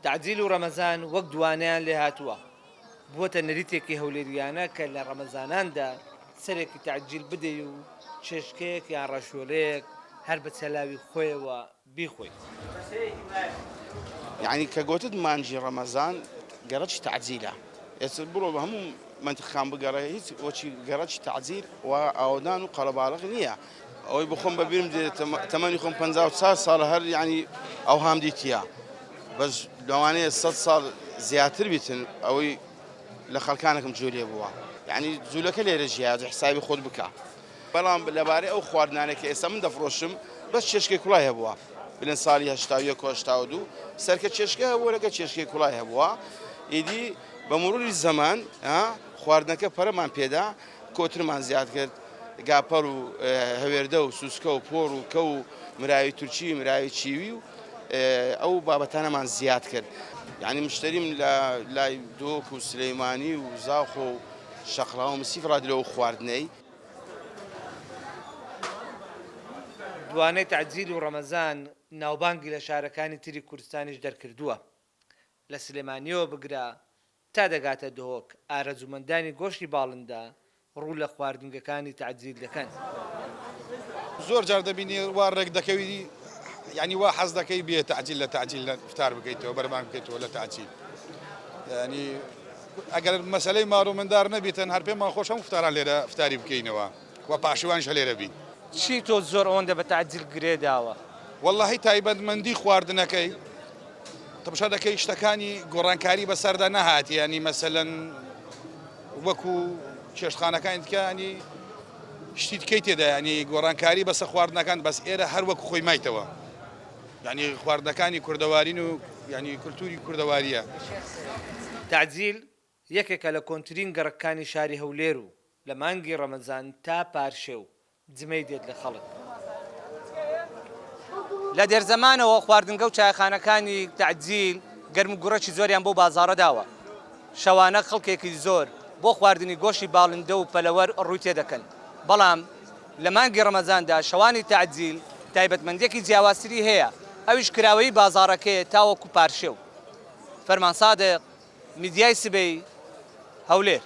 تعجیل و ڕەمەزان وەک دوانیان لێ هاتووە بووەتە نەریتێکی هەولێریانە کە لە ڕەمەزاناندا سەرێکی تعجیل بدەی و چێشکەیەک یان ڕەشۆلەیەک هەر بە چەلاوی خۆیەوە بیخۆی. يعني كقوتد مانجي رمضان قرأتش تعزيله يسبروا بهم منتخان بقرأ هيك وشي قرأتش تعزيل وأودان وقلب على غنية أو يبخون ببيرم دي 58 صار هر يعني أوهام ديتيا بس لو أنا 6 صار زياتر بيتن أو لخلكانكم جولي بوا يعني زولك اللي رجيات حسابي خود بكا بلام لباري أو خواردنا لك إسا من دفروشم بس ششكي كلها بوا بلن سالی هشتاوی و هشتاودو سرکه چشکه هبوا لگه چشکه کلاه هبوا ایدی به مرور زمان خواردنکه پره من پیدا کوتر من زیاد کرد گاپر و هورده و سوسکه و پور و کو مراوی ترکی مراوی چیوی او بابتانه من زیاد کرد يعني مشترين لا دوك وسليماني وزاخو شقرا ومسيف رادلو خواردني دوانەی تعجیل و ڕەمەزان ناوبانگی لە شارەکانی تری کوردستانیش دەرکردووە لە سلێمانیەوە بگرە تا دەگاتە دۆک ئارەزومەندانی گۆشتی باڵندا ڕوو لە خواردنگەکانی تعجیل دەکەن. زۆر جار دەبینی وا ڕێک دەکەوی يعني وا حەز دەکەی بێ تعجیل لە تعجیل لە فتار بکەیتەوە بەرمان بکەیتەوە لە تعجیل يعني ئەگەر مەسەلەی ماڕومەندار نەبیتن هەر پێمان خۆش هەموو فتاران لێرە فتاری بکەینەوە و پاشیوانش لێرە بین. چی تۆ زۆر ئەوەندە بە تعجیل گرێداوە؟ واللهی تایبەتمەندی خواردنەکەی تەماشا دەکەی شتەکانی گۆڕانکاری بەسەردا نەهاتی ینی مەسەلەن وەکو کێشخانەکانی دیکەنی شتی تکەی تێدا ینی گۆڕانکاری بەسە خواردنەکان بەس ئێرە هەر وەکو خۆی مایتەوە ینی خواردنەکانی کوردەوارین و ینی کولتوری کوردەواریە. تعجیل یەکێکە لە کۆنتترین گەڕەکانی شاری هەولێر و لە مانگی ڕەمەزان تا پارشێ و جمەی دێت لە خەڵک. لە دێرزەمانەوە خواردنگە و چایخانەکانی تعجیل گەرم و گوڕەکی زۆریان بۆ بازاڕە داوە. شەوانە خەڵکێکی زۆر بۆ خواردنی گۆشتی باڵندە و پەلەوەر ڕووی تێ دەکەن. بەڵام لە مانگی ڕەمەزاندا شەوانی تعجیل تایبەتمەندێکی جیاوازتری هەیە ئەویش کراوەی بازاڕەکەیە تاوەکو پارشێ و. فەرمان سادق، میدیای سبەی، هەولێر.